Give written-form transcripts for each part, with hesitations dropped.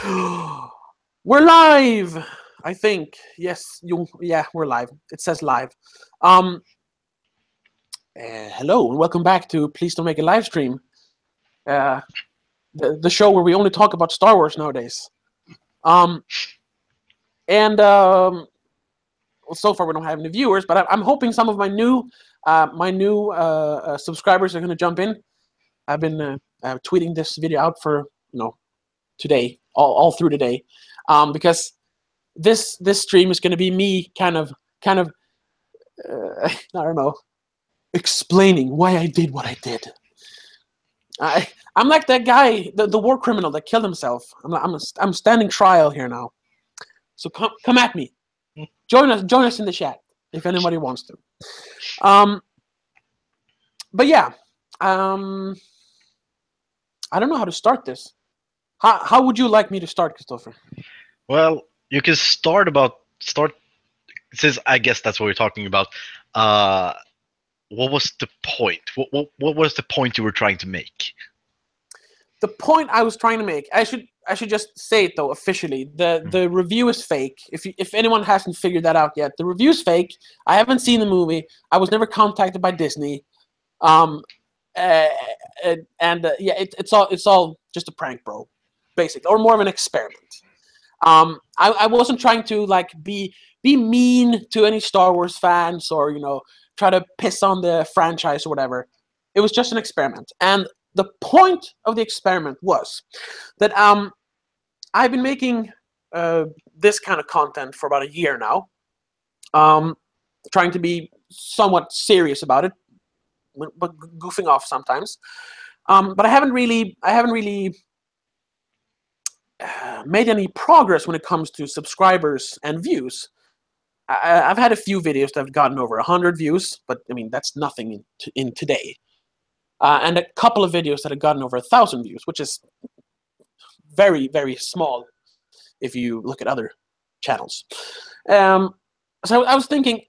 We're live. I think yes. Yeah, we're live. It says live. Um, Hello and welcome back to Please Don't Make a Live Stream. Uh, the show where we only talk about Star Wars nowadays. Um, and well, so far we don't have any viewers, but I'm hoping some of my new subscribers are going to jump in. I've been tweeting this video out for today, all through today, because this stream is going to be me kind of I don't know, explaining why I did what I did. I'm like that guy, the war criminal that killed himself. I'm standing trial here now. So come at me. Join us in the chat if anybody wants to. But yeah, I don't know how to start this. How would you like me to start, Christopher? Well, you can start since I guess that's what we're talking about. What was the point? What was the point you were trying to make? The point I was trying to make, I should just say it though officially. The review is fake. If anyone hasn't figured that out yet, the review's fake. I haven't seen the movie. I was never contacted by Disney. Yeah, it's all just a prank, bro, basically, or more of an experiment. I wasn't trying to like be mean to any Star Wars fans or try to piss on the franchise or whatever. It was just an experiment, and the point of the experiment was that I've been making this kind of content for about a year now, trying to be somewhat serious about it, but goofing off sometimes. But I haven't really made any progress when it comes to subscribers and views. I've had a few videos that have gotten over 100 views, but I mean that's nothing in today. And a couple of videos that have gotten over 1,000 views, which is very, very small if you look at other channels. So I was thinking,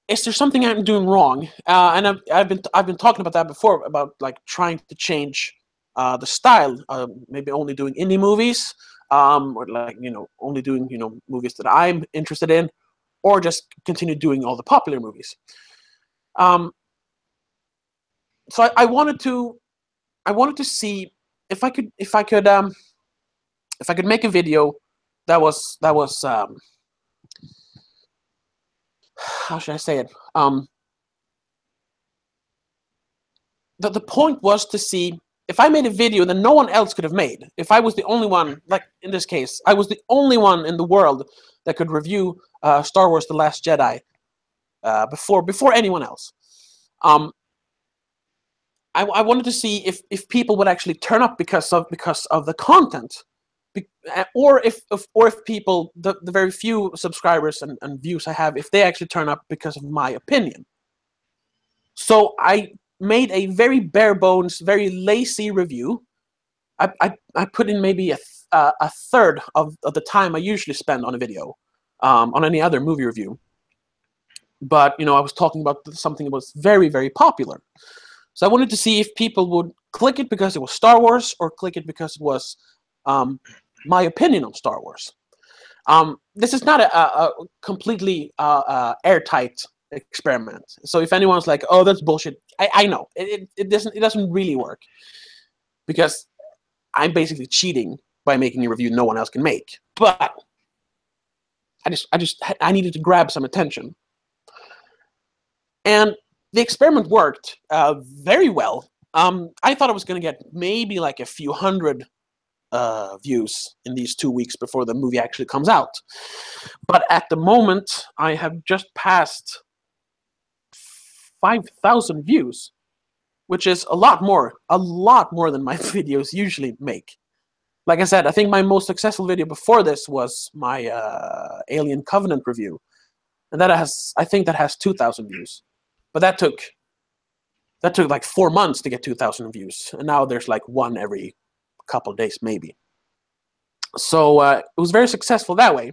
is there something I'm doing wrong? And I've been talking about that before, about like trying to change the style, maybe only doing indie movies, or like only doing movies that I'm interested in, or just continue doing all the popular movies. So I wanted to see if I could make a video that was how should I say it? The point was to see if I made a video that no one else could have made. If I was the only one, like in this case, I was the only one in the world that could review Star Wars: The Last Jedi before anyone else. I wanted to see if people would actually turn up because of the content, or if people, the very few subscribers and views I have, if they actually turn up because of my opinion. So I made a very bare bones, very lazy review. I put in maybe a third of the time I usually spend on a video, on any other movie review. But I was talking about something that was very, very popular. So I wanted to see if people would click it because it was Star Wars, or click it because it was my opinion on Star Wars. This is not a completely airtight experiment. So if anyone's like, "Oh, that's bullshit," I know it doesn't really work, because I'm basically cheating by making a review no one else can make. But I needed to grab some attention, and the experiment worked very well. I thought I was going to get maybe like a few hundred views in these 2 weeks before the movie actually comes out. But at the moment, I have just passed 5,000 views, which is a lot more than my videos usually make. Like I said, I think my most successful video before this was my Alien Covenant review, and I think that has 2,000 views. But that took like 4 months to get 2,000 views, and now there's like one every couple of days maybe. So it was very successful that way.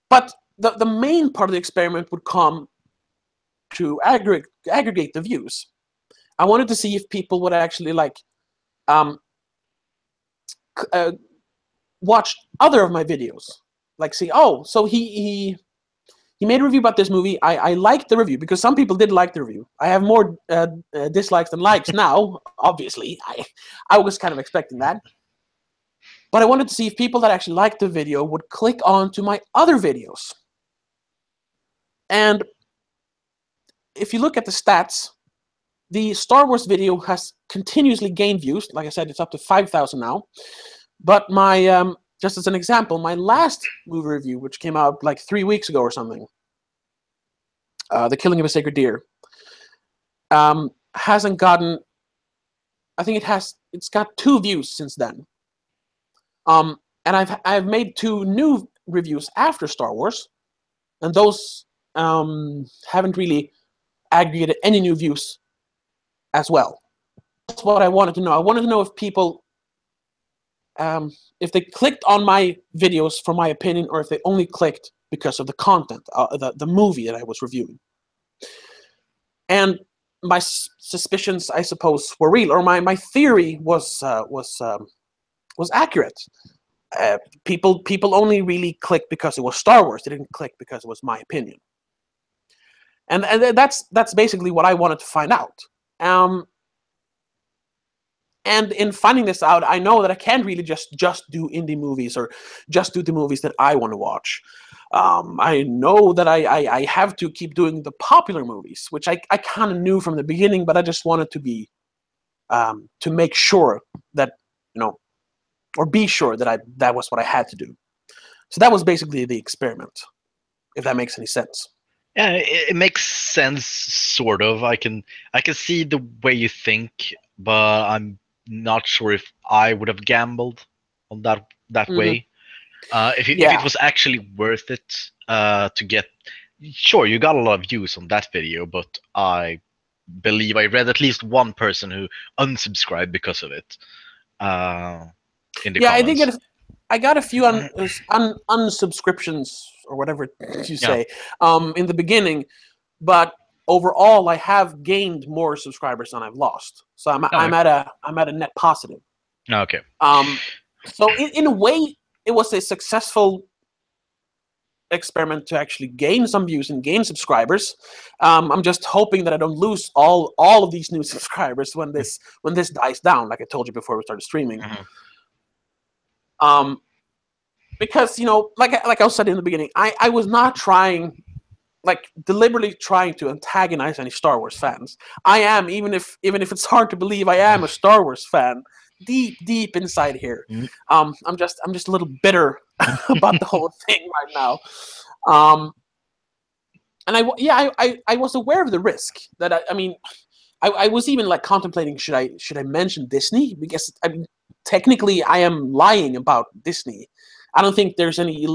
But the main part of the experiment would come to aggregate the views. I wanted to see if people would actually like watch other of my videos, like see, oh, so he made a review about this movie. I liked the review because some people did like the review. I have more dislikes than likes now. Obviously, I was kind of expecting that, but I wanted to see if people that actually liked the video would click on to my other videos. And if you look at the stats, the Star Wars video has continuously gained views. Like I said, it's up to 5,000 now. But my just as an example, my last movie review, which came out like 3 weeks ago or something, The Killing of a Sacred Deer, hasn't gotten. I think it's got 2 views since then. And I've made 2 new reviews after Star Wars, and those haven't really aggregated any new views as well. That's what I wanted to know. I wanted to know if people, if they clicked on my videos for my opinion, or if they only clicked because of the content, the movie that I was reviewing. And my suspicions, I suppose, were real, or my theory was accurate. People only really clicked because it was Star Wars. They didn't click because it was my opinion. And that's basically what I wanted to find out. And in finding this out, I know that I can't really just do indie movies or just do the movies that I want to watch. I know that I have to keep doing the popular movies, which I kind of knew from the beginning, but I just wanted to be to make sure that, or be sure that that was what I had to do. So that was basically the experiment, if that makes any sense. Yeah, it makes sense, sort of. I can see the way you think, but I'm not sure if I would have gambled on that way. If it was actually worth it to get, sure, you got a lot of views on that video, but I believe I read at least one person who unsubscribed because of it. In the comments. I got a few unsubscriptions or whatever you say in the beginning, but overall I have gained more subscribers than I've lost. So I'm at a net positive. Okay. So in a way, it was a successful experiment to actually gain some views and gain subscribers. I'm just hoping that I don't lose all of these new subscribers when this dies down, like I told you before we started streaming. Because like I said in the beginning, I was not deliberately trying to antagonize any Star Wars fans. I am, even if it's hard to believe, I am a Star Wars fan deep inside here. I'm just a little bitter about the whole thing right now. And I was aware of the risk that I was even contemplating, should I mention Disney, because technically I am lying about Disney. I don't think there's any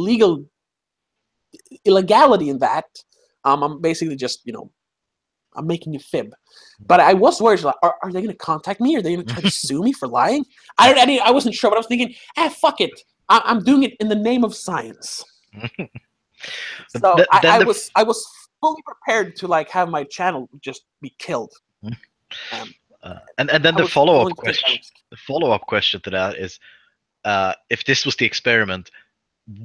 illegality in that. I'm basically just I'm making a fib. But I was worried, are they going to contact me? Are they going to try to sue me for lying? I wasn't sure, but I was thinking, fuck it. I'm doing it in the name of science. So I was fully prepared to have my channel just be killed. And then the follow-up question to that is, if this was the experiment,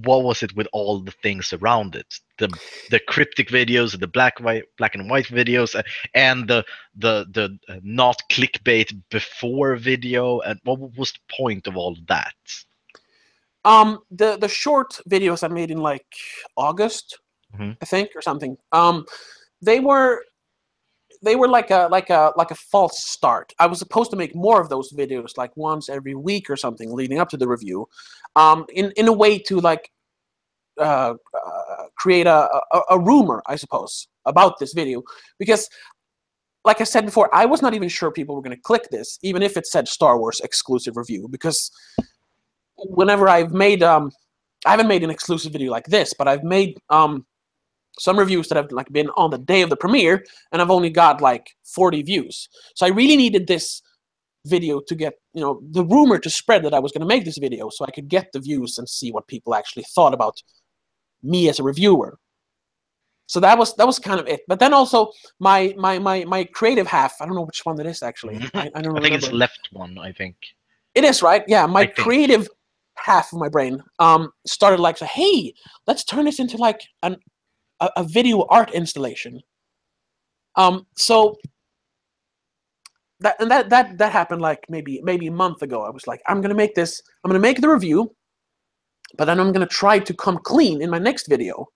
what was it with all the things around it? The cryptic videos, the black and white videos, and the not clickbait before video, and what was the point of all of that? The short videos I made in August, I think, or something. They were like a false start. I was supposed to make more of those videos once every week or something leading up to the review, in a way to create a rumor, I suppose, about this video, because like I said before, I was not even sure people were going to click this, even if it said Star Wars exclusive review, because whenever I've made I haven't made an exclusive video like this, but I've made some reviews that have been on the day of the premiere, and I've only got 40 views. So I really needed this video to get the rumor to spread that I was going to make this video, so I could get the views and see what people actually thought about me as a reviewer. So that was kind of it. But then also my creative half, I don't know which one that is actually. I don't remember. I think it's left one, I think. It is, right? Yeah, my I think. creative half of my brain started like, hey, let's turn this into like a video art installation. So that happened like maybe a month ago. I was like, I'm gonna make the review, but then I'm gonna try to come clean in my next video.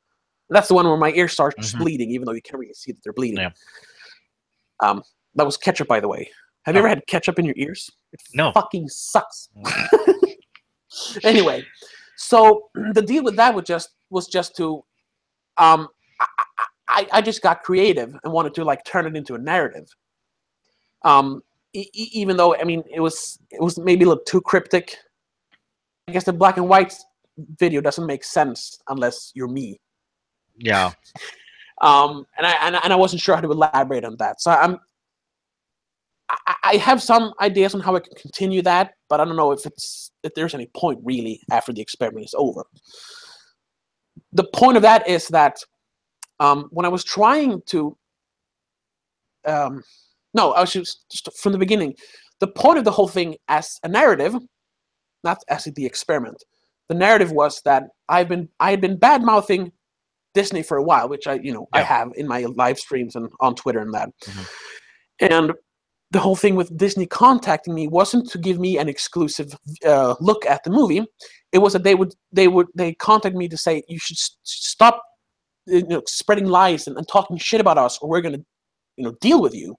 That's the one where my ear starts bleeding, even though you can't really see that they're bleeding. Yeah. That was ketchup, by the way. Have you ever had ketchup in your ears? It fucking sucks. Anyway, so the deal with that was just to, I just got creative and wanted to like turn it into a narrative. Even though, I mean, it was maybe a little too cryptic. I guess the black and white video doesn't make sense unless you're me. Yeah. And I wasn't sure how to elaborate on that. So I have some ideas on how I can continue that, but I don't know if there's any point really after the experiment is over. The point of that is that when I was trying to, no, I was just from the beginning. The point of the whole thing as a narrative, not as the experiment. The narrative was that I had been bad mouthing Disney for a while, which I have in my live streams and on Twitter and that. And the whole thing with Disney contacting me wasn't to give me an exclusive look at the movie. It was that they contacted me to say, you should stop spreading lies and talking shit about us, or we're going to deal with you.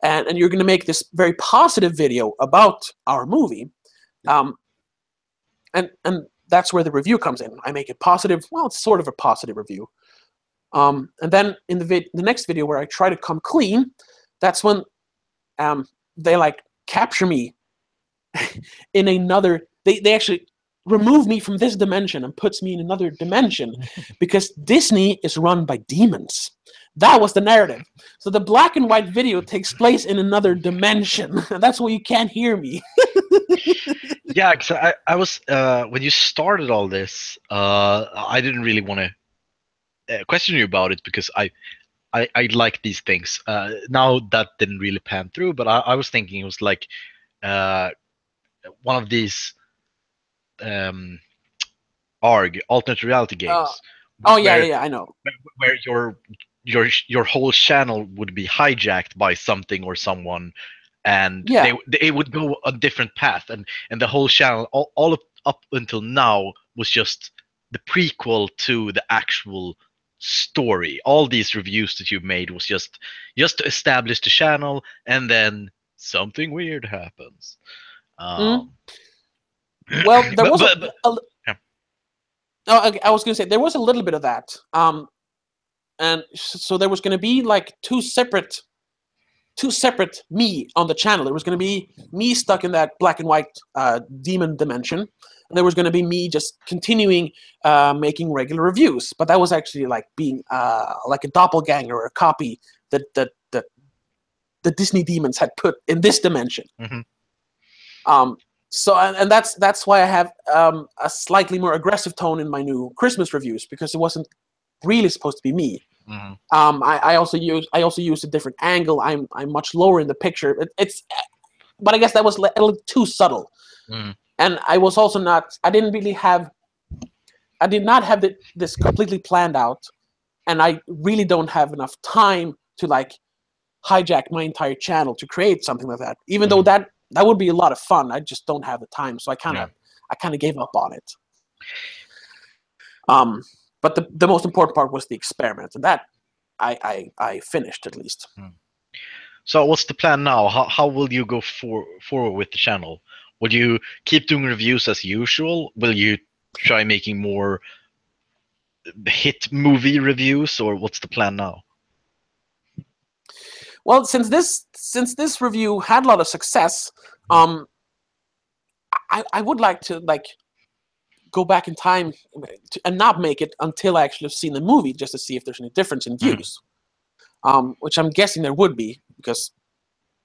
And you're going to make this very positive video about our movie. And that's where the review comes in. I make it positive. Well, it's sort of a positive review. And then in the next video where I try to come clean, that's when they like capture me in another. They actually remove me from this dimension and puts me in another dimension because Disney is run by demons. That was the narrative. So the black and white video takes place in another dimension. That's why you can't hear me. Yeah, because I was when you started all this, I didn't really want to question you about it because I like these things. Now that didn't really pan through, but I was thinking it was like one of these alternate reality games. Yeah, I know. Where your whole channel would be hijacked by something or someone, and they would go a different path, and the whole channel all up until now was just the prequel to the actual story. All these reviews that you've made was just to establish the channel, and then something weird happens. Well, there was I was going to say there was a little bit of that, and so there was going to be like two separate me on the channel. There was going to be me stuck in that black and white demon dimension, and there was going to be me just continuing making regular reviews. But that was actually like being like a doppelganger or a copy that the Disney demons had put in this dimension. So and that's why I have a slightly more aggressive tone in my new Christmas reviews, because it wasn't really supposed to be me. I also use a different angle. I'm much lower in the picture. But I guess that was a little too subtle. And I was also not. I did not have this completely planned out, and I really don't have enough time to like hijack my entire channel to create something like that. Even though that would be a lot of fun, I just don't have the time. So I kind of gave up on it. But the most important part was the experiment, and that I finished at least. So what's the plan now? How will you go forward with the channel? Will you keep doing reviews as usual? Will you try making more hit movie reviews, or what's the plan now? Well, since this review had a lot of success, I would like to go back in time and not make it until I actually have seen the movie, just to see if there's any difference in views. Which I'm guessing there would be, because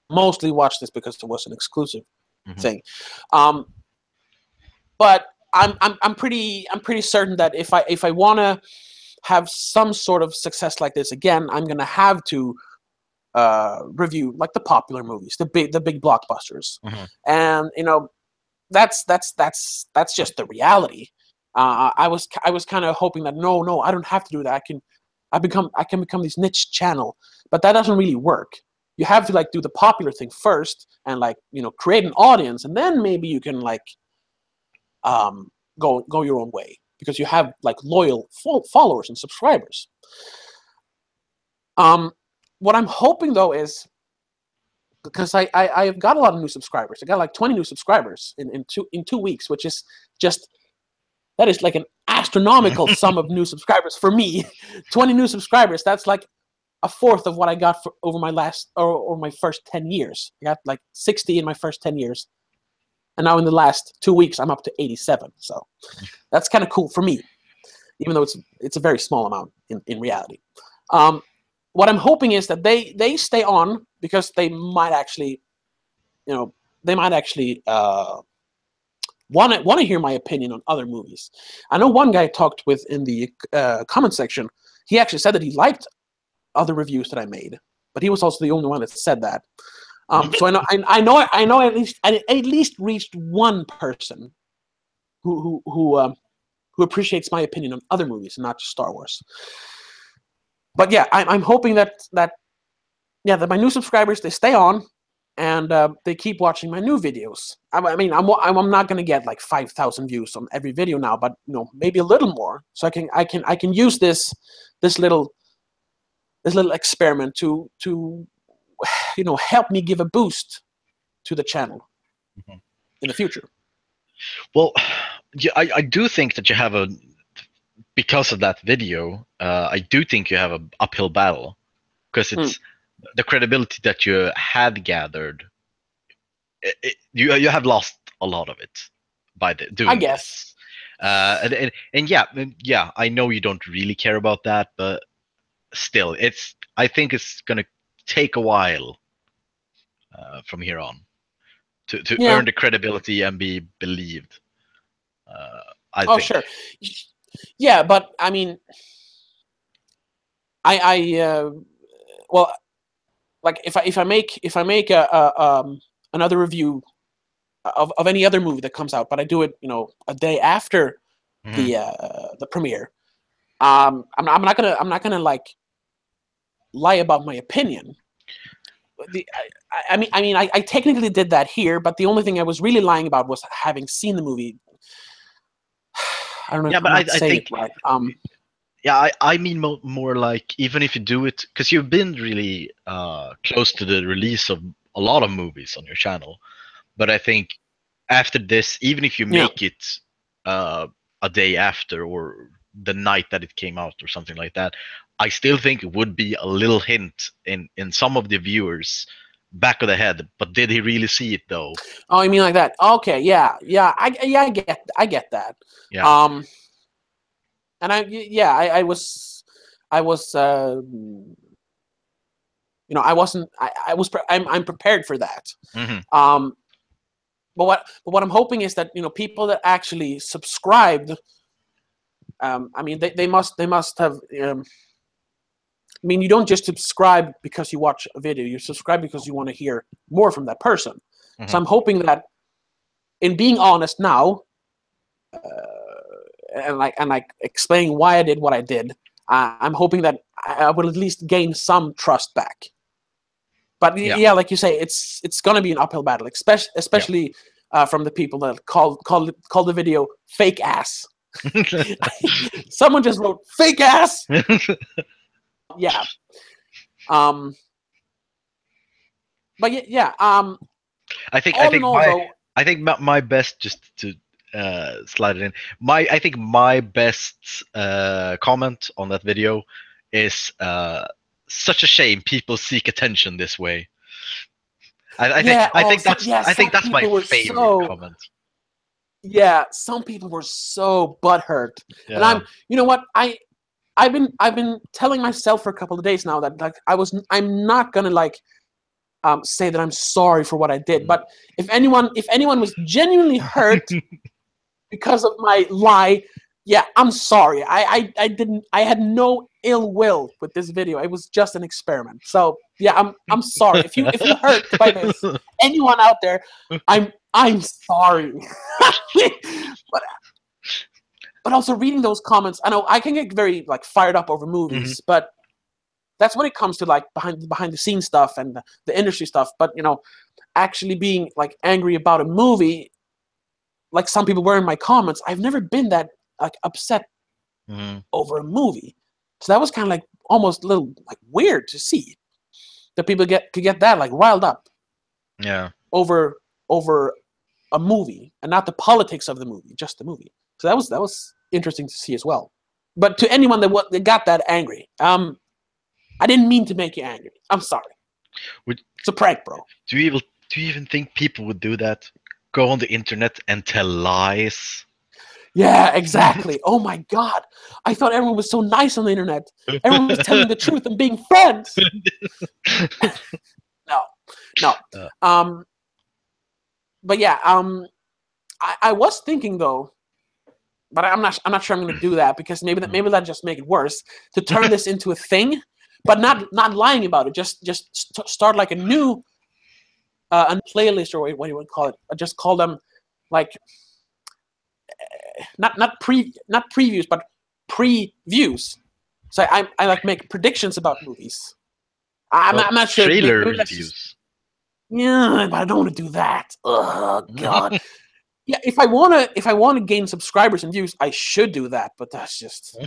mostly watched this because it was an exclusive thing. But I'm pretty certain that if I want to have some sort of success like this again, I'm gonna have to review like the popular movies, the big blockbusters, Mhm. and that's just the reality. I was kind of hoping that no, I don't have to do that. I can become this niche channel, but that doesn't really work. You have to like do the popular thing first, and like create an audience, and then maybe you can like go your own way because you have like loyal followers and subscribers. What I'm hoping though is, because I've got a lot of new subscribers. I got like 20 new subscribers in 2 weeks, which is just, that is like an astronomical sum of new subscribers for me. 20 new subscribers. That's like a fourth of what I got over my first 10 years. I got like 60 in my first 10 years, and now in the last 2 weeks I'm up to 87. So that's kind of cool for me, even though it's a very small amount in reality. What I'm hoping is that they stay on, because they might actually, want to hear my opinion on other movies. I know one guy I talked with in the comment section. He actually said that he liked other reviews that I made, but he was also the only one that said that. So I know at least reached one person who appreciates my opinion on other movies and not just Star Wars. But yeah, I'm hoping that my new subscribers, they stay on, and they keep watching my new videos. I mean, I'm not gonna get like 5,000 views on every video now, but maybe a little more, so I can use this little experiment to help me give a boost to the channel in the future. Well, yeah, I do think that you have because of that video, I do think you have an uphill battle, because it's the credibility that you had gathered. You have lost a lot of it by doing I guess. this. And yeah, I know you don't really care about that, but still, I think it's gonna take a while from here on to earn the credibility and be believed. I think. Sure. Yeah, but I mean, well, like if I make another review of any other movie that comes out, but I do it a day after the premiere, I'm not gonna like lie about my opinion. I technically did that here, but the only thing I was really lying about was having seen the movie. I don't know. Yeah, if but I'm I not saying think it right. yeah, I mean more like, even if you do it, because you've been really close to the release of a lot of movies on your channel, but I think after this, even if you make it a day after or the night that it came out or something like that, I still think it would be a little hint in some of the viewers' back of the head. But did he really see it though? Oh, you mean like that? Okay, yeah. I get that. Yeah. And I was I wasn't. I'm prepared for that. Mm-hmm. But what I'm hoping is that people that actually subscribed. I mean, they must have. I mean, you don't just subscribe because you watch a video. You subscribe because you want to hear more from that person. Mm-hmm. So I'm hoping that, in being honest now, and explaining why I did what I did, I'm hoping that I will at least gain some trust back. But yeah, like you say, it's gonna be an uphill battle, especially from the people that call the video fake ass. Someone just wrote fake ass. Yeah. But yeah. I think my best, just to slide it in, I think my best comment on that video is such a shame people seek attention this way. I think that's my favorite comment. Yeah, some people were so butthurt, and I've been telling myself for a couple of days now that I'm not gonna say that I'm sorry for what I did, but if anyone was genuinely hurt because of my lie, yeah, I'm sorry. I had no ill will with this video. It was just an experiment. So Yeah, I'm sorry if you hurt by this. Anyone out there, I'm sorry. but but also reading those comments, I know I can get very like fired up over movies, but that's when it comes to like behind the scenes stuff and the industry stuff. But actually being like angry about a movie, like some people were in my comments, I've never been that like upset over a movie. So that was kind of like almost a little like weird to see that people could get that like riled up. Yeah. Over a movie and not the politics of the movie, just the movie. So that was interesting to see as well. But to anyone that got that angry, I didn't mean to make you angry. I'm sorry. It's a prank, bro. Do you even think people would do that? Go on the internet and tell lies? Yeah, exactly. Oh my God. I thought everyone was so nice on the internet. Everyone was telling the truth and being friends. No. But yeah, I was thinking though, but I'm not sure I'm going to do that because maybe that just make it worse to turn this into a thing, but not lying about it. Just start like a new a playlist or what do you want to call it? Just call them like not previews, but previews. So I like make predictions about movies. I'm not sure. Trailer reviews. Yeah, but I don't want to do that. Oh God. Yeah, if I want to gain subscribers and views, I should do that. But that's just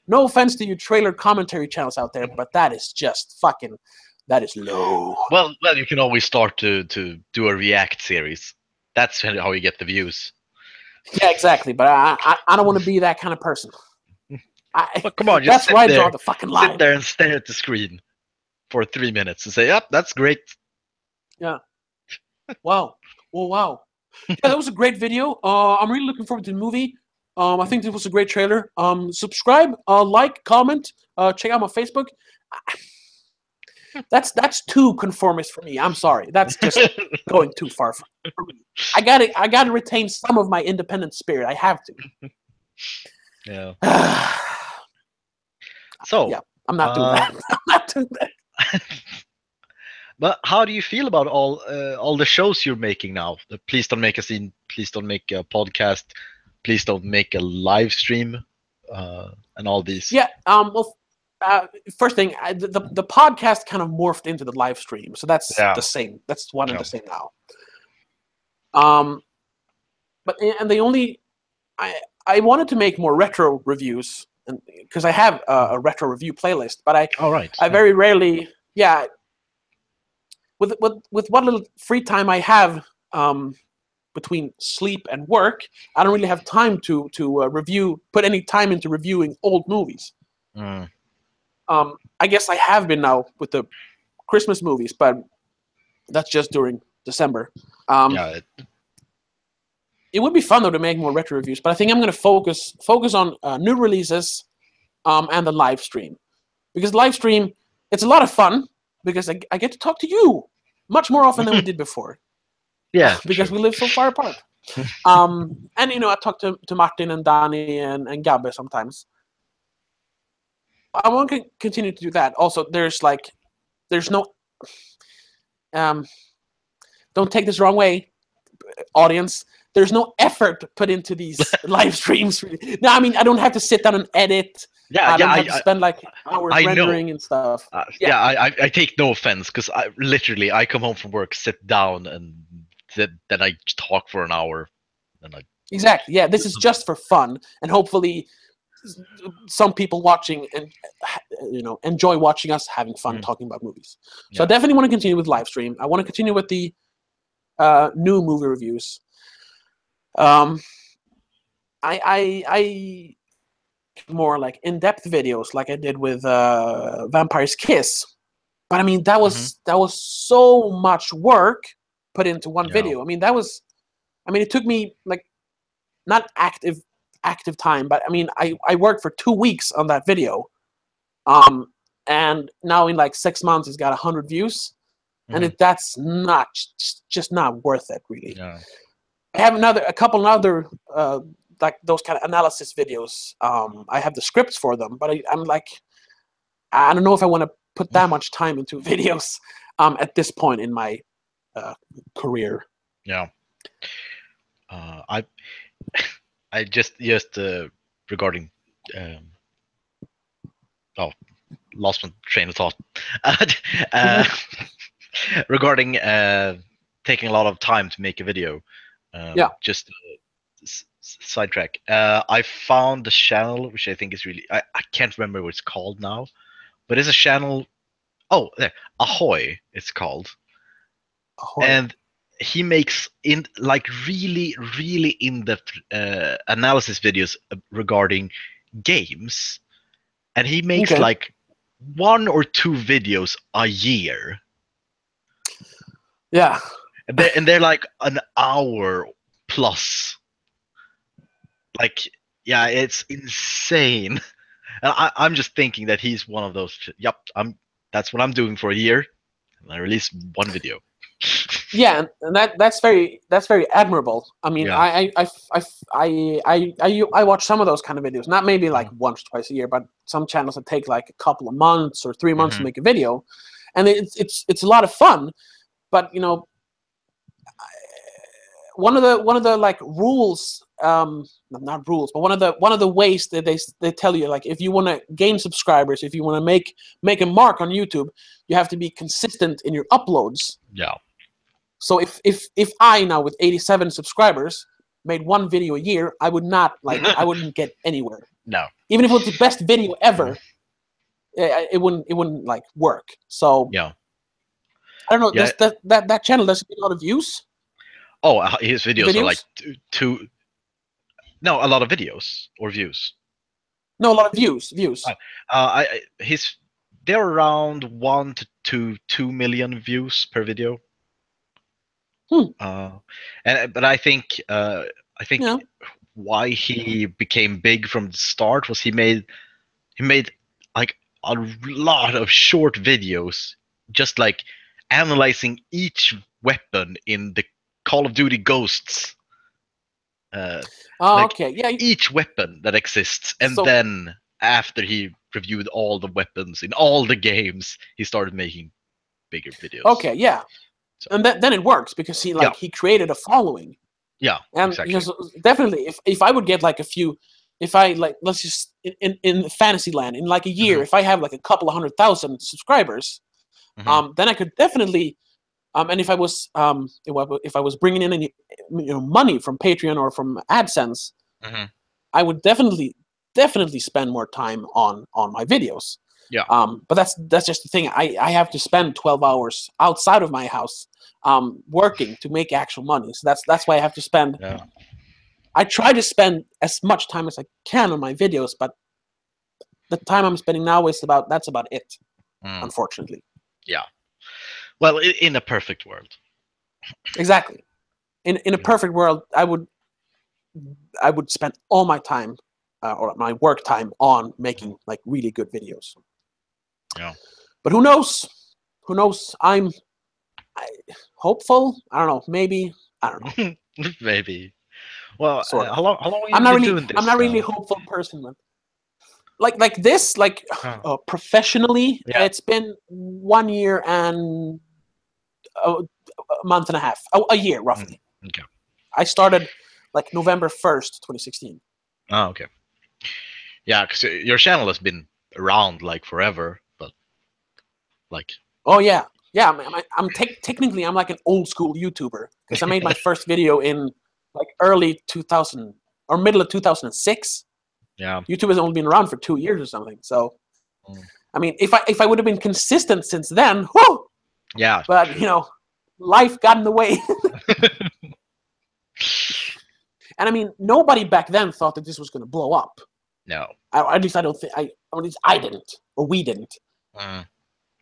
no offense to you trailer commentary channels out there, but that is just that is low. Well, you can always start to do a react series. That's how you get the views. Yeah, exactly. But I don't want to be that kind of person. Well, come on, that's why I draw the fucking line. Sit there and stare at the screen for 3 minutes and say, "Yep, that's great." Yeah. Wow. Well, wow. Yeah, that was a great video. I'm really looking forward to the movie. I think this was a great trailer. Subscribe, like, comment, check out my Facebook. That's too conformist for me. I'm sorry. That's just going too far for me. I gotta retain some of my independent spirit. I have to. Yeah. So yeah, I'm not doing that. I'm not doing that. But how do you feel about all the shows you're making now? The Please Don't Make a Scene, Please Don't Make a Podcast, Please Don't Make a Live Stream, and all these. Yeah. Well, first thing, the podcast kind of morphed into the live stream, so that's the same. That's one and the same now. But and the only I wanted to make more retro reviews, and because I have a retro review playlist, but I very rarely, with what little free time I have between sleep and work, I don't really have time to put any time into reviewing old movies. I guess I have been now with the Christmas movies, but that's just during December. It would be fun though to make more retro reviews, but I think I'm going to focus on new releases and the live stream, because live stream, it's a lot of fun because I get to talk to you much more often than we did before. Yeah, because we live so far apart. And I talk to Martin and Danny and Gabbe sometimes. I want to continue to do that. Also, there's no don't take this wrong way, audience. There's no effort put into these live streams. No, I mean, I don't have to sit down and edit. I don't have to spend like hours rendering and stuff. I take no offense because I come home from work, sit down, and then I talk for an hour. Exactly. Yeah, this is just for fun, and hopefully some people watching and enjoy watching us having fun talking about movies. So I definitely want to continue with live stream. I want to continue with the new movie reviews. I more like in-depth videos like I did with Vampire's Kiss, but I mean that was so much work put into one video. I mean it took me like not active time, but I mean I worked for 2 weeks on that video, and now in like 6 months it's got 100 views, and that's just not worth it really. I have a couple other like those kind of analysis videos. I have the scripts for them, but I'm like, I don't know if I want to put that much time into videos at this point in my career. Yeah. I I just regarding oh, lost my train of thought. uh, regarding taking a lot of time to make a video. Yeah. Just sidetrack. I found the channel which I think is really I can't remember what it's called now, but it's a channel. Oh, there, Ahoy. It's called. Ahoy. And he makes really in-depth analysis videos regarding games, and he makes like 1 or 2 videos a year. Yeah, and they're like an hour plus. Like, yeah, it's insane. And I'm just thinking that he's one of those. Yep, that's what I'm doing for a year, and I release 1 video. Yeah, and that's very admirable. I mean, Yeah. I watch some of those kind of videos. Not maybe like once, twice a year, but some channels that take like a couple of months or 3 months to make a video, and it's a lot of fun. But you know, one of the like rules, not rules, but one of the ways that they tell you, like, if you want to gain subscribers, if you want to make a mark on YouTube, you have to be consistent in your uploads. Yeah. So if I now with 87 subscribers made 1 video a year, I would not I wouldn't get anywhere. No. Even if it was the best video ever, it wouldn't like work. So yeah. I don't know. Yeah. That channel does a lot of views. Oh, his videos are like two. No, a lot of videos or views. No, a lot of views. They're around 1 to 2 million views per video. But I think yeah. why he became big from the start was he made like a lot of short videos, just like analyzing each weapon in the Call of Duty Ghosts. Okay. Yeah. Each weapon that exists, and then after he reviewed all the weapons in all the games, he started making bigger videos. Okay. Yeah. So. And then it works because he he created a following. Yeah. And exactly. Definitely, if I would get like a few, if I like, let's just in Fantasyland in like a year, if I have like a couple of 100,000 subscribers, then I could definitely. And if I was bringing in any money from Patreon or from AdSense, I would definitely spend more time on my videos. Yeah. But that's just the thing. I have to spend 12 hours outside of my house working to make actual money. So that's why I have to spend. Yeah. I try to spend as much time as I can on my videos, but the time I'm spending now is that's about it. Unfortunately. Yeah. Well, in a perfect world. Exactly. In a perfect world, I would spend all my time or my work time on making like really good videos. Yeah. But who knows? Who knows? I'm hopeful. I don't know. Maybe. I don't know. Maybe. Well, sort of. How long have you been doing this? I'm not really a hopeful person. Like this, professionally, it's been 1 year and a month and a half, a year roughly. Okay. I started like November 1st, 2016. Oh, okay. Yeah, because your channel has been around like forever, but like. Oh yeah. I'm technically I'm like an old school YouTuber because I made my first video in like early 2000 or middle of 2006. Yeah. YouTube has only been around for 2 years or something. So, I mean, if I would have been consistent since then, whoo! Yeah. But life got in the way. And I mean, nobody back then thought that this was going to blow up. No. At least I don't think. At least I didn't, or we didn't.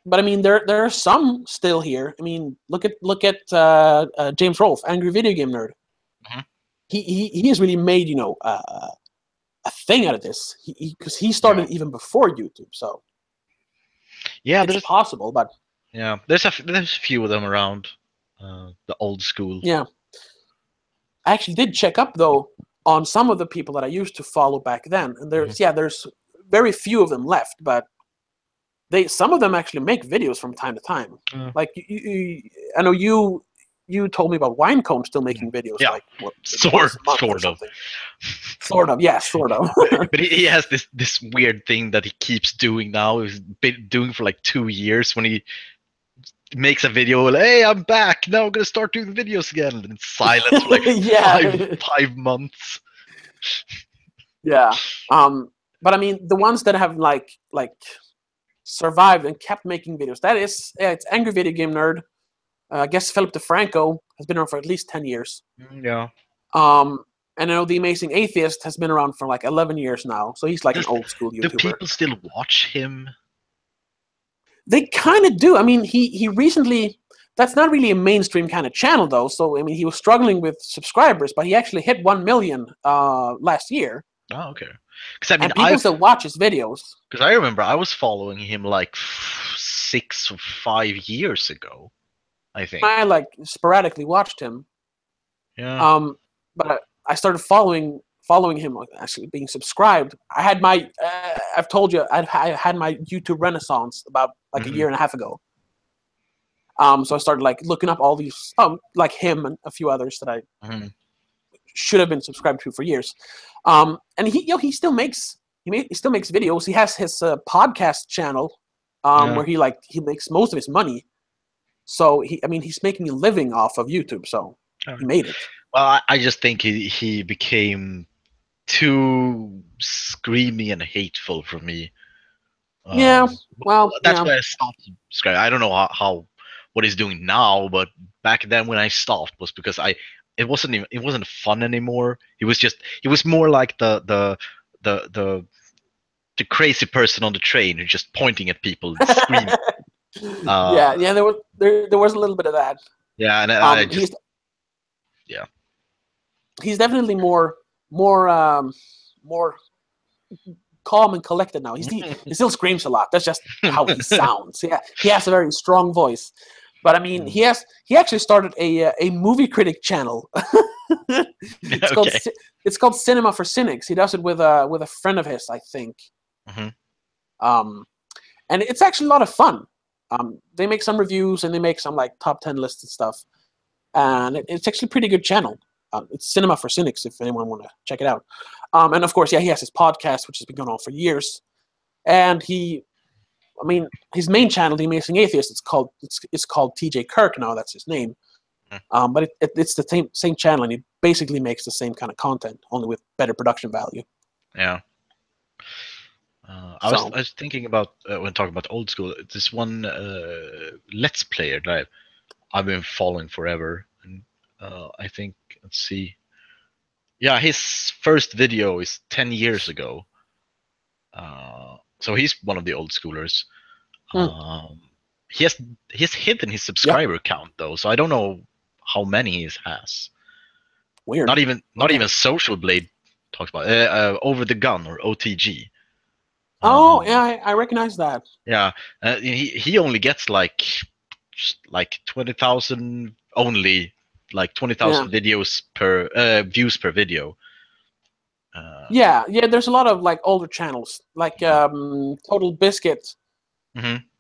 But I mean, there are some still here. I mean, look at James Rolfe, Angry Video Game Nerd. He has really made a thing out of this. Because he started even before YouTube. So yeah, it's possible, but yeah, there's a few of them around. The old school. Yeah. I actually did check up though on some of the people that I used to follow back then, and there's very few of them left, but some of them actually make videos from time to time. Like I know you told me about Winecone still making videos, Yeah, like what, sort once a month or of. something. Sort of, yeah, sort of. But he has this weird thing that he keeps doing now. He's been doing for like 2 years when he makes a video. Like, hey, I'm back now. I'm gonna start doing videos again. And it's silent for like Yeah. 5 months. Yeah. But I mean, the ones that have like survived and kept making videos. That is, it's Angry Video Game Nerd. I guess Philip DeFranco has been around for at least 10 years. Yeah. And I know The Amazing Atheist has been around for like 11 years now. So he's like an old school Do YouTuber. people still watch him? They kind of do. I mean, he recently, that's not really a mainstream kind of channel though. So, I mean, he was struggling with subscribers, but he actually hit 1 million last year. Oh, okay. Because I mean, and people still watch his videos. Because I remember I was following him like 6 or 5 years ago, I think. I like sporadically watched him. Yeah. But I started following him, actually being subscribed. I had my, I've told you, I had my YouTube renaissance about like a year and a half ago. So I started like looking up all these, like him and a few others that I should have been subscribed to for years. And he still makes videos. He has his podcast channel, where he makes most of his money. So he's making a living off of YouTube. So he made it. Well, I just think he became too screamy and hateful for me. Yeah, well, that's why I stopped subscribing. I don't know what he's doing now, but back then when I stopped was because it wasn't fun anymore. He was more like the crazy person on the train who's just pointing at people and screaming. Yeah, there was a little bit of that. Yeah, and I just he's definitely more calm and collected now. He still screams a lot. That's just how he sounds. Yeah, he has a very strong voice. But I mean, he actually started a movie critic channel. It's called Cinema for Cynics. He does it with a friend of his, I think. And it's actually a lot of fun. They make some reviews and they make some like top 10 lists and stuff. And it's actually a pretty good channel. It's Cinema for Cynics if anyone want to check it out. And of course, he has his podcast, which has been going on for years. And his main channel, The Amazing Atheist, it's called TJ Kirk now. That's his name. But it's the same channel, and he basically makes the same kind of content, only with better production value. Yeah. I was thinking about when talking about old school. This one Let's Player that I've been following forever, and I think, let's see. Yeah, his first video is 10 years ago. So he's one of the old schoolers. He's hidden his subscriber count though, so I don't know how many he has. Weird. Not even Social Blade talks about Over the Gun or OTG. Oh yeah, I recognize that. Yeah, he only gets like 20,000 only, like 20,000 videos per views per video. Yeah. There's a lot of like older channels, like Total Biscuit.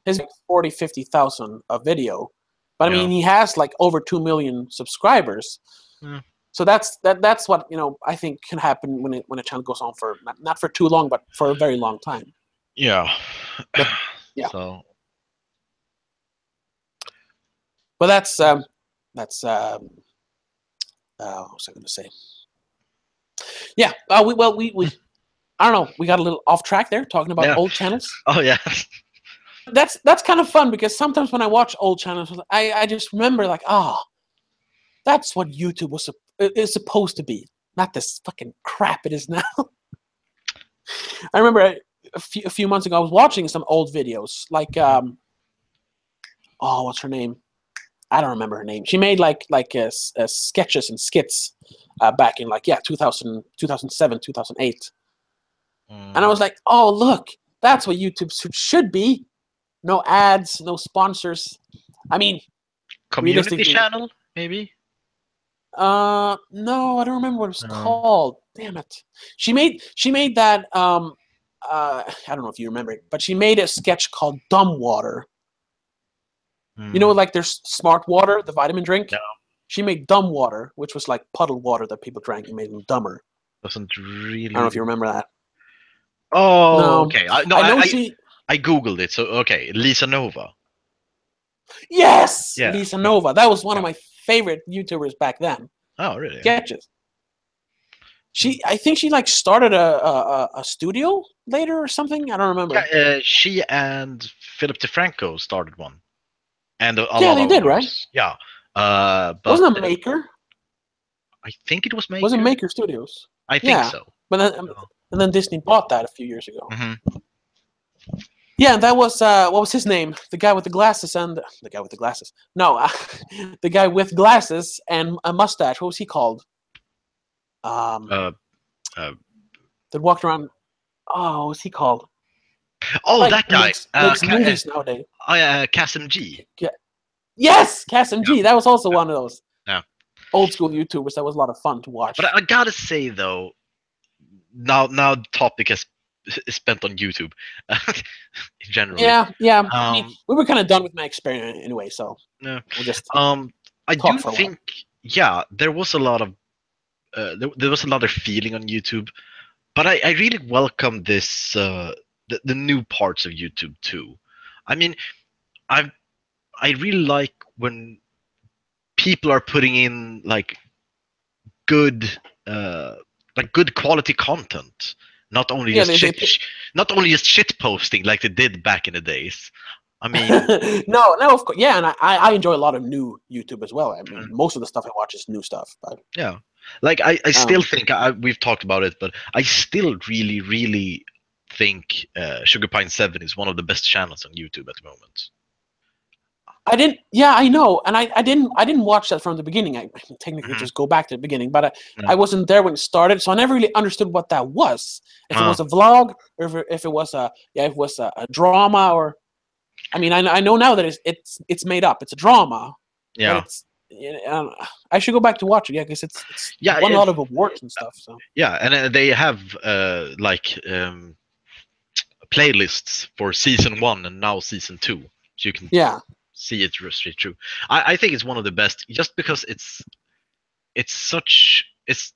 His 40,000-50,000 a video, but I mean he has like over 2 million subscribers. So that's what I think can happen when a channel goes on for not for too long, but for a very long time. Yeah. Yeah. So. But that's what was I going to say? Yeah. We I don't know. We got a little off track there talking about old channels. Oh yeah. That's kind of fun because sometimes when I watch old channels, I just remember like, that's what YouTube is supposed to be, not this fucking crap it is now. I remember a few months ago I was watching some old videos, like what's her name? I don't remember her name. She made like sketches and skits back in 2007, 2008. And I was like, oh look, that's what YouTube should be. No ads, no sponsors. I mean, community channel, maybe? No, I don't remember what it was called. Damn it. She made that I don't know if you remember it, but she made a sketch called Dumb Water. You know, Mm, like there's Smart Water, the vitamin drink. no, She made Dumb Water, which was like puddle water that people drank and made them dumber. doesn't I don't know if really. you remember that. Oh, No, okay. No, I know she. I googled it. So okay, Lisa Nova. Yes, Yeah, Lisa yeah, Nova. That was one of yeah. my favorite YouTubers back then. Oh, really? Yeah. Sketches. I think she like started a studio later or something. I don't remember. Yeah, she and Philip DeFranco started one, and a Yeah, lot they of did, right? others. Yeah, but Wasn't a Maker? I think it was Wasn't Maker. Maker Studios? I think Yeah, so. but then Oh. and then Disney bought that a few years ago. Hmm. Yeah, that was what was his name? The guy with the glasses and the guy with the glasses. No, the guy with glasses and a mustache. What was he called? Um, Uh, uh, that walked around. Oh, what was he called? oh, Like that guy. makes movies nowadays. Kasim G. Yeah. Yes, Cass Yeah, MG. That was also one of those yeah. old school YouTubers. That was a lot of fun to But watch. I gotta say though, now the topic is spent on YouTube, generally. Yeah, yeah. I mean, Um, we were kind of done with my experiment anyway, so no. we'll just I talk do for a while. think, yeah, there was a lot of there was another feeling on YouTube, but I really welcome this the new parts of YouTube too. I mean, I I really like when people are putting in good uh good quality content, not only Yeah, just not only just shit posting like they did back in the days. I mean, no, no, of course, yeah, and I enjoy a lot of new YouTube as well. I mean, mm, most of the stuff I watch is new stuff, but yeah, like I still um, think we've talked about it, but I still really think Sugar Pine 7 is one of the best channels on YouTube at the moment. I didn't. Yeah, I know, and I didn't watch that from the beginning. I can technically Hmm. just go back to the beginning, but I Yeah. wasn't there when it started, so I never really understood what that was. If it Uh, was a vlog, or if it was if it was a drama, or I mean, I know now that it's made up. It's a drama, but yeah, it's. I should go back to watch it. Yeah, because it's yeah, won a lot of awards and stuff. So yeah, and they have playlists for season 1 and now season 2, so you can yeah, see it straight through. I think it's one of the best, just because it's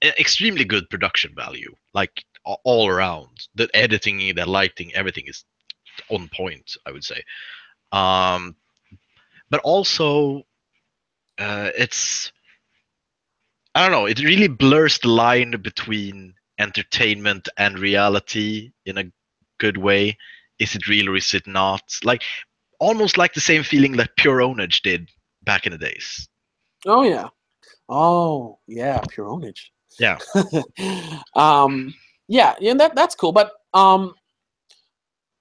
extremely good production value, like all around. The editing, the lighting, everything is on point, I would say. Um, but also, it's I don't know. It really blurs the line between entertainment and reality in a good way. Is it real or is it not? Like almost like the same feeling that Pure Ownage did back in the days. oh yeah, oh yeah, pure ownage. Yeah. um, yeah, yeah, that's cool. But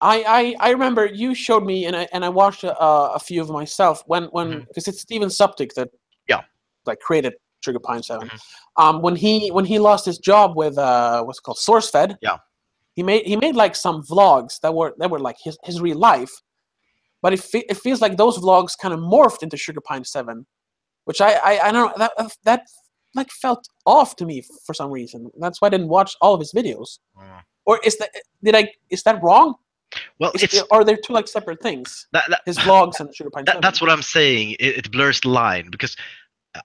I remember you showed me, and I watched a few of myself when Hmm. because it's Steven Suptic that Yeah. like created Trigger Pine 7. Hmm. When he lost his job with what's it called SourceFed, Yeah. he made like some vlogs that were like his real life, but it feels like those vlogs kind of morphed into Sugar Pine 7, which I don't know that like felt off to me for some reason. That's why I didn't watch all of his videos. Mm. Or is that wrong? Well, it's Are there two like separate things? that, that, His vlogs and Sugar Pine 7. that's what I'm saying. It blurs the line because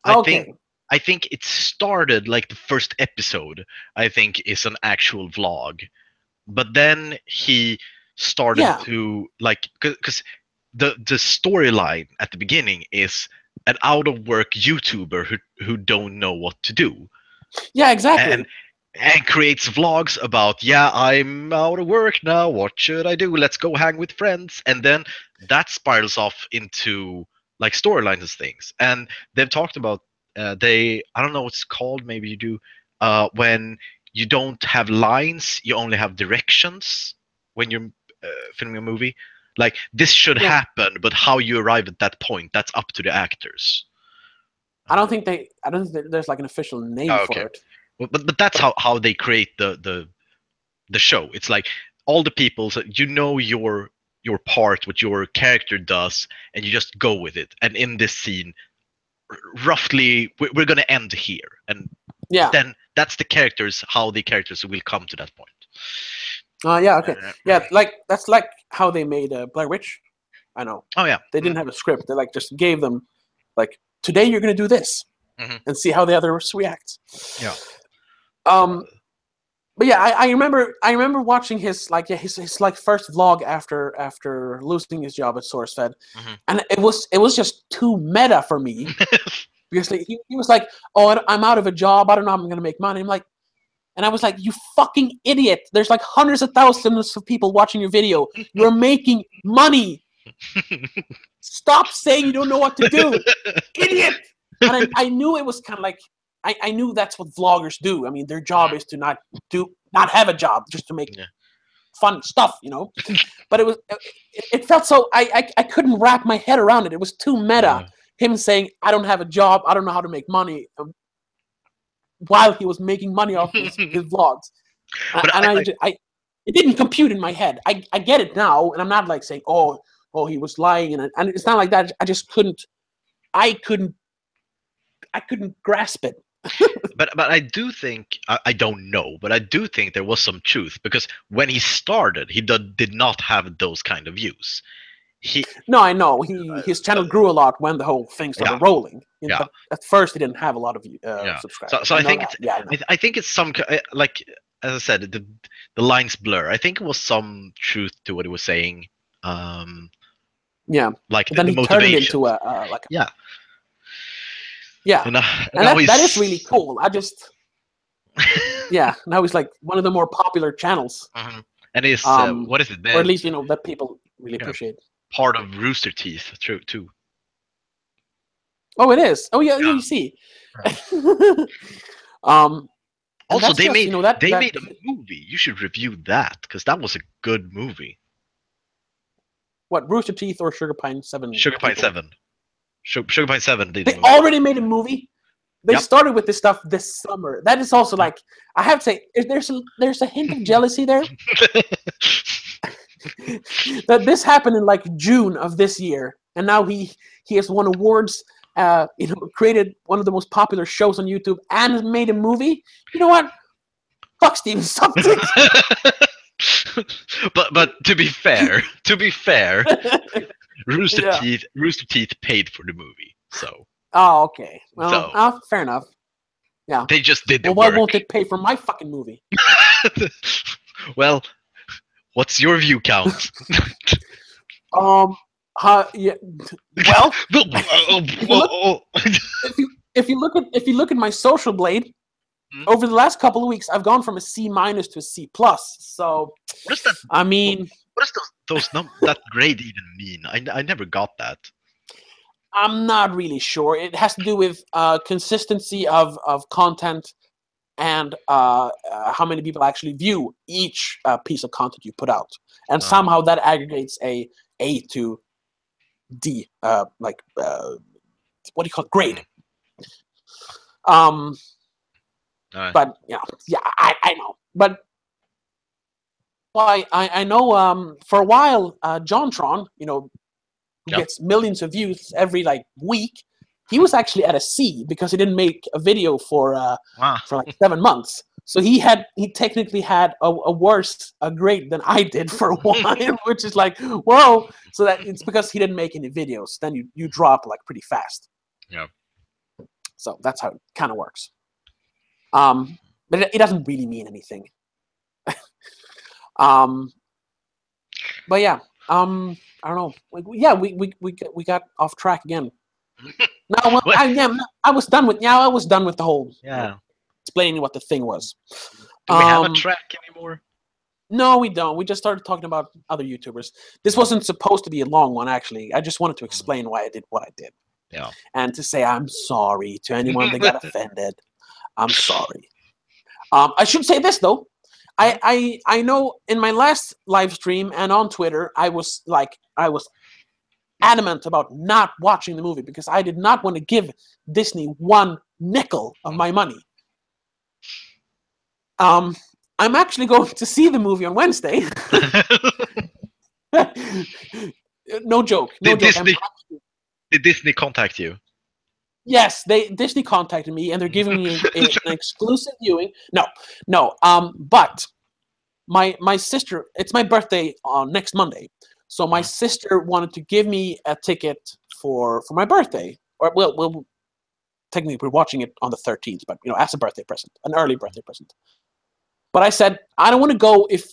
I think Okay. I think it started like the first episode. I think is an actual vlog, but then he started Yeah. to like because the storyline at the beginning is an out of work YouTuber who don't know what to do, Yeah, and exactly. creates vlogs about, yeah, I'm out of work now, what should I do, let's go hang with friends, and then that spirals off into like storylines and things. And they've talked about they I don't know what it's called, maybe you do, when you don't have lines, you only have directions when you're filming a movie, like this should Yeah. happen, but how you arrive at that point, that's up to the actors. I don't think there's like an official name Oh, for okay. it. Well, but that's how they create the show. It's like all the people, so you know your part, what your character does, and you just go with it. And in this scene, roughly, we're gonna end here, and Yeah. then that's the characters, how the characters will come to that point. Yeah, okay. Yeah, like that's like how they made Blair Witch. I know. Oh yeah. They didn't have a script. They like just gave them like today you're gonna do this and see how the others react. Yeah. But yeah, I remember watching his like his like first vlog after losing his job at SourceFed, and it was just too meta for me because like, he was like, oh, I'm out of a job, I don't know how I'm gonna make money. I'm like, and I was like, you fucking idiot! There's like hundreds of thousands of people watching your video. You're making money. Stop saying you don't know what to do, idiot! And I knew it was kind of like I knew that's what vloggers do. I mean, their job is to not have a job, just to make fun stuff, you know. But it felt so I couldn't wrap my head around it. It was too meta. Him saying I don't have a job, I don't know how to make money, while he was making money off his vlogs. And it didn't compute in my head. I get it now, and I'm not like saying oh he was lying, and it's not like that. I just couldn't grasp it. but I do think I don't know, but I do think there was some truth, because when he started, he did not have those kind of views. No, I know his channel grew a lot when the whole thing started rolling. But at first, he didn't have a lot of subscribers. So I think I think it's some like, as I said, the lines blur. I think it was some truth to what he was saying. Like but then the he motivation. turned it into and that is really cool. I just now he's like one of the more popular channels. And he's what is it? Or at least that people really appreciate. Part of Rooster Teeth, too. Oh, it is. Oh yeah, you see. Also, they made a movie. You should review that, because that was a good movie. What, Rooster Teeth or Sugar Pine 7? Sugar Pine 7. Sugar Pine 7 did. They already made a movie. They started with this stuff this summer. That is also like, I have to say, there's a hint of jealousy there. That this happened in like June of this year, and now he has won awards. Created one of the most popular shows on YouTube and made a movie. You know what? Fuck Steven something. but to be fair, Rooster Teeth paid for the movie, so. Oh, okay. Well, fair enough. Yeah. They just did the work. Why won't they pay for my fucking movie? Well, what's your view count? Yeah. Well, if you look at my social blade, over the last couple of weeks, I've gone from a C- to a C+. So, what is that? I mean, what does that grade even mean? I never got that. I'm not really sure. It has to do with consistency of content and how many people actually view each piece of content you put out, and somehow that aggregates a to D, what do you call it? Grade. But I know. But I know for a while, Jontron, who gets millions of views every like week, he was actually at a C because he didn't make a video for like 7 months. So he technically had a worse grade than I did for a while, which is like, whoa. So that it's because he didn't make any videos. Then you drop like pretty fast. Yeah. So that's how it kind of works. But it doesn't really mean anything. But yeah, I don't know. We got off track again. No, I was done with the whole explaining what the thing was. Do we have a track anymore? No, we don't. We just started talking about other YouTubers. This wasn't supposed to be a long one, actually. I just wanted to explain why I did what I did. Yeah. And to say I'm sorry to anyone that got offended. I'm sorry. I should say this though. I know in my last live stream and on Twitter, I was adamant about not watching the movie because I did not want to give Disney one nickel of my money. I'm actually going to see the movie on Wednesday. No joke. Did Disney contact you? Yes, Disney contacted me and they're giving me an exclusive viewing. No. But my sister. It's my birthday on next Monday, so my sister wanted to give me a ticket for my birthday. Or well, technically we're watching it on the 13th, but as a birthday present, an early birthday present. But I said I don't want to go if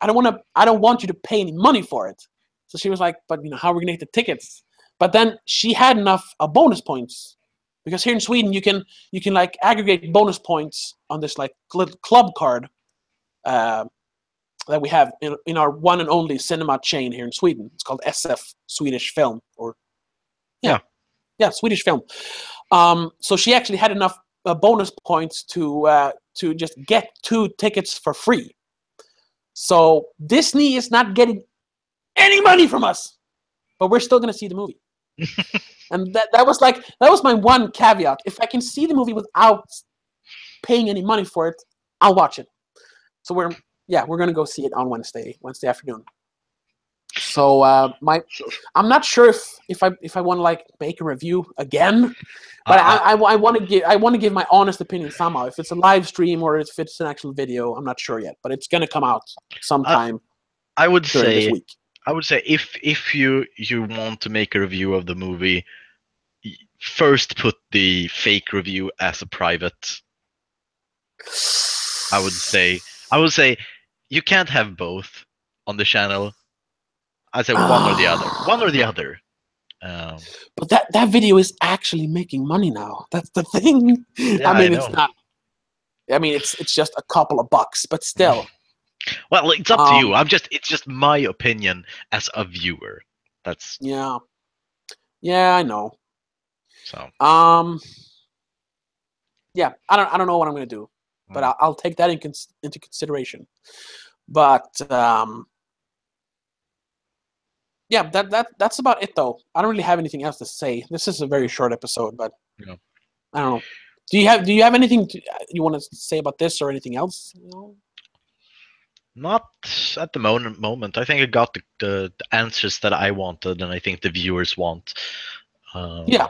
I don't want you to pay any money for it. So she was like, but how are we gonna get the tickets? But then she had enough bonus points, because here in Sweden you can like aggregate bonus points on this like club card that we have in our one and only cinema chain here in Sweden. It's called SF, Swedish Film, or Swedish Film. So she actually had enough bonus points to just get 2 tickets for free. So Disney is not getting any money from us, but we're still going to see the movie. And that was my one caveat. If I can see the movie without paying any money for it, I'll watch it. So we're going to go see it on Wednesday afternoon. So I'm not sure if I want to like make a review again, but I want to give my honest opinion somehow. If it's a live stream or if it's an actual video, I'm not sure yet, but it's going to come out sometime. I would during say this week. I would say if you want to make a review of the movie, first put the fake review as a private. I would say you can't have both on the channel. I say one or the other. One or the other. But that video is actually making money now. That's the thing. Yeah, I mean, I know. it's not. I mean, it's just a couple of bucks, but still. Well, it's up to you. It's just my opinion as a viewer. That's Yeah, I know. so. Yeah, I don't know what I'm gonna do, but I'll take that into consideration. But yeah, that's about it though. I don't really have anything else to say. This is a very short episode, but Yeah. I don't know. Do you have anything you want to say about this or anything else? Not at the moment. I think I got the answers that I wanted, and I think the viewers want. Yeah.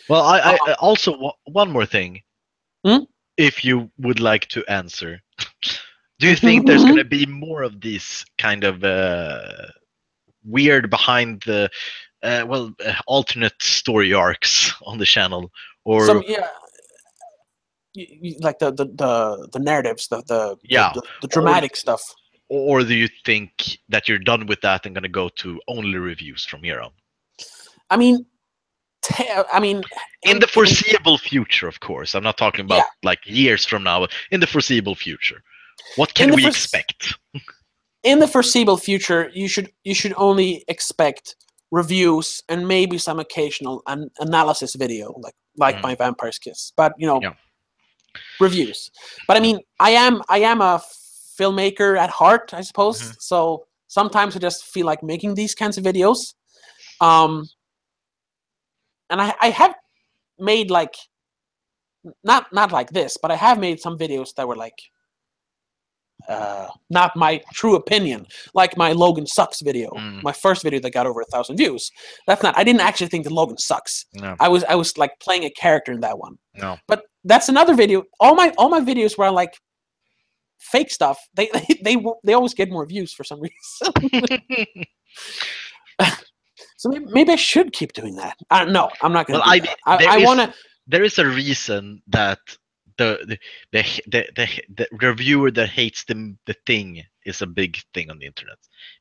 Well, I also one more thing. Hmm? If you would like to answer, do you think there's going to be more of these kind of weird behind the alternate story arcs on the channel, or like the narratives, the dramatic stuff? Or do you think that you're done with that and going to go to only reviews from here on? I mean, in the foreseeable future, of course. I'm not talking about like years from now. But in the foreseeable future, what can we expect? In the foreseeable future, you should only expect reviews and maybe some occasional analysis video, like my Vampire's Kiss. But reviews. But I mean, I am a filmmaker at heart, I suppose. So sometimes I just feel like making these kinds of videos. And I have made like not like this, but I have made some videos that were like not my true opinion, like my Logan sucks video, my first video that got over 1,000 views. I didn't actually think that Logan sucks. No. I was like playing a character in that one. No. But that's another video. All my videos were like fake stuff. They always get more views for some reason. So maybe I should keep doing that. No, I'm not going to. Well, I want to. There is a reason that the reviewer that hates the thing is a big thing on the internet.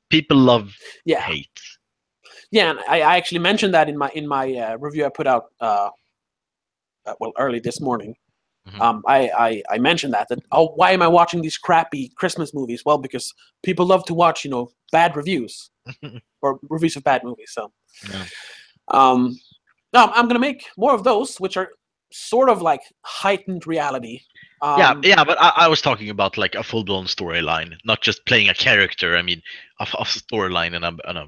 People love hate. Yeah, and I actually mentioned that in my review I put out early this morning. I mentioned that why am I watching these crappy Christmas movies? Well, because people love to watch bad reviews or reviews of bad movies. So no, I'm gonna make more of those, which are sort of like heightened reality. But I was talking about like a full-blown storyline, not just playing a character. I mean, a storyline and a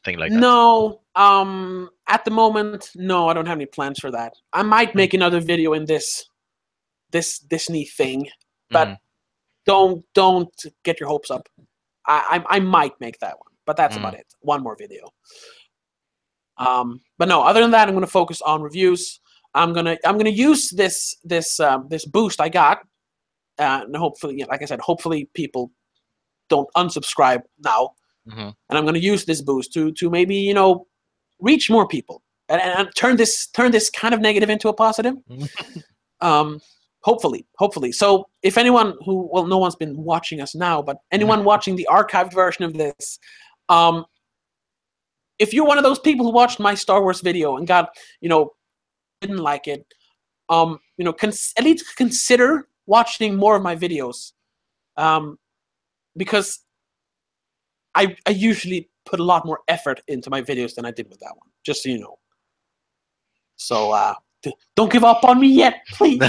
thing like that. No, at the moment, no, I don't have any plans for that. I might make another video in this Disney thing, but don't get your hopes up. I might make that one, but that's about it. One more video. But no, other than that, I'm going to focus on reviews. I'm gonna use this boost I got, and hopefully, like I said, hopefully people don't unsubscribe now. Mhm. And I'm going to use this boost to maybe reach more people and turn this kind of negative into a positive. Hopefully. So if anyone no one's been watching us now, but anyone watching the archived version of this, if you're one of those people who watched my Star Wars video and got didn't like it, at least consider watching more of my videos, because I usually put a lot more effort into my videos than I did with that one, just so you know. So don't give up on me yet, please.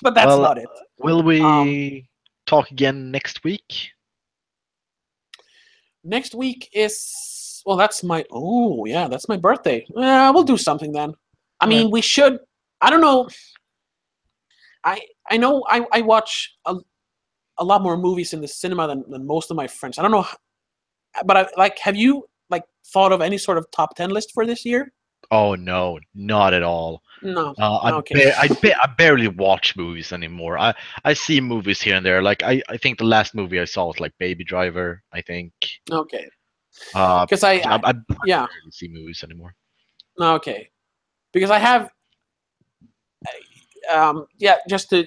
But that's about it. Will we talk again next week? Next week is that's my birthday. We'll do something then. I mean, we should. I don't know. I know I watch a lot more movies in the cinema than most of my friends. I don't know, but have you thought of any sort of top 10 list for this year? Oh no, not at all. No. Okay. I barely watch movies anymore. I see movies here and there. Like I think the last movie I saw was like Baby Driver, I think. Okay. Because I barely see movies anymore. Okay. Because I have just to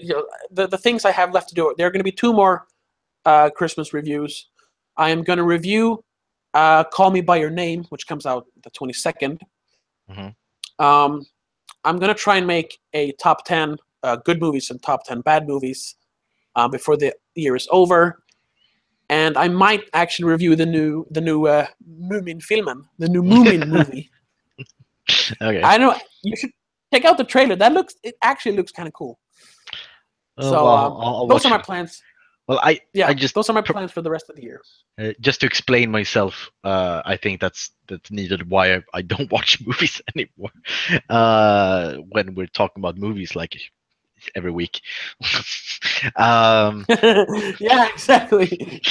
the things I have left to do. There are going to be 2 more Christmas reviews. I am going to review Call Me by Your Name, which comes out the 22nd. Mm-hmm. I'm going to try and make a top 10 good movies and top 10 bad movies before the year is over. And I might actually review the new Moomin-filmen, the new Moomin movie. Okay. I know you should check out the trailer. It actually looks kind of cool. So I'll those are my it. plans. Well, those are my plans for the rest of the year. Just to explain myself, I think that's needed why I don't watch movies anymore. When we're talking about movies like every week. Yeah, exactly.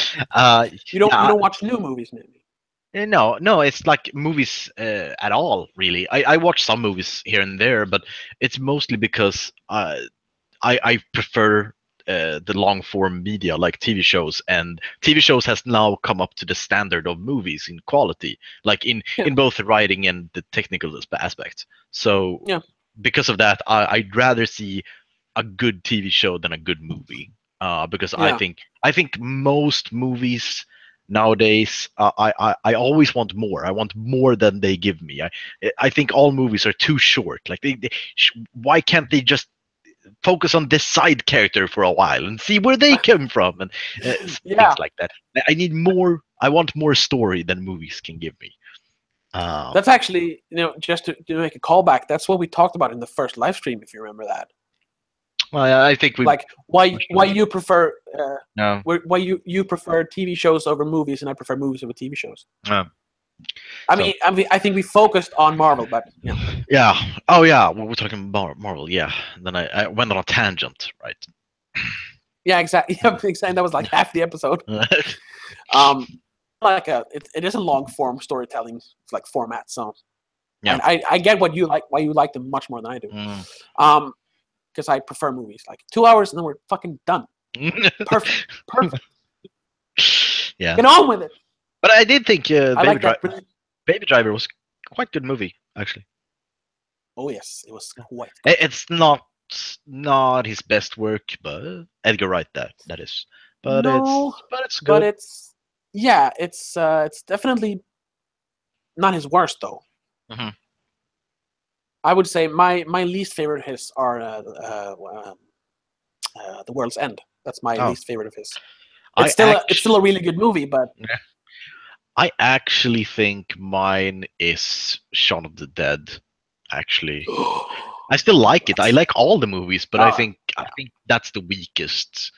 You don't watch new movies, maybe. No, it's like movies at all, really. I watch some movies here and there, but it's mostly because I prefer the long form media like TV shows, and TV shows has now come up to the standard of movies in quality, like in both the writing and the technical aspects. So because of that, I'd rather see a good TV show than a good movie, because I think most movies nowadays, I always want more. I want more than they give me. I think all movies are too short. Like why can't they just focus on this side character for a while and see where they come from and things like that. I need more. I want more story than movies can give me. That's actually, just to make a callback. That's what we talked about in the first live stream, if you remember that. Well, I think we why you prefer no. why you prefer TV shows over movies and I prefer movies over TV shows. I mean, I think we focused on Marvel, but yeah. Oh yeah, we're talking about Marvel. Yeah. And then I went on a tangent, right? Yeah, exactly. Yeah, exactly. That was like half the episode. It is a long form storytelling format. So and I get why you like them much more than I do. Because I prefer movies 2 hours and then we're fucking done. Perfect. Yeah. Get on with it. But I did think Baby Driver was quite good movie, actually. Oh yes, it was quite good. It's not his best work, but Edgar Wright that is. But it's good. But it's definitely not his worst though. Mm-hmm. I would say my least favorite of his are The World's End. That's my least favorite of his. It's still a really good movie, but I actually think mine is Shaun of the Dead. Actually, I still like it. I like all the movies, but I think that's the weakest.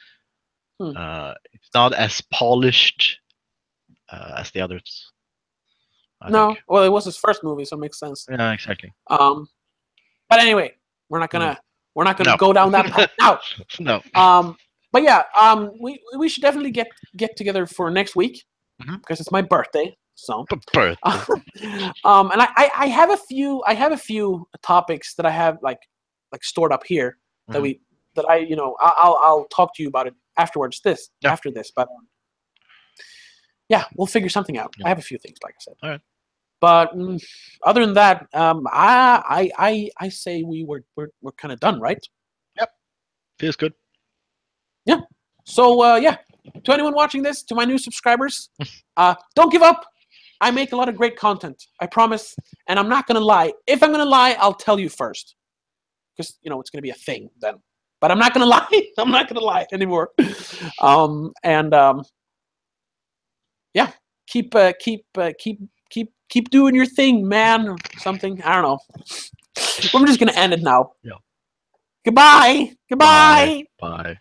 It's not as polished as the others. I think. Well, it was his first movie, so it makes sense. Yeah, exactly. But anyway, we're not gonna go down that path now. No. But yeah, we should definitely get together for next week because it's my birthday. So and I have a few topics that I have like stored up here that I'll talk to you about it afterwards. After this, but yeah, we'll figure something out. Yeah. I have a few things, like I said. All right. But other than that, I say we're kind of done, right? Yep. Feels good. Yeah. So yeah, to anyone watching this, to my new subscribers, don't give up. I make a lot of great content, I promise, and I'm not gonna lie. If I'm gonna lie, I'll tell you first, because it's gonna be a thing then. But I'm not gonna lie. I'm not gonna lie anymore. Yeah, keep doing your thing, man, or something. I don't know. We're just gonna end it now. Yeah. Goodbye. Goodbye. Bye.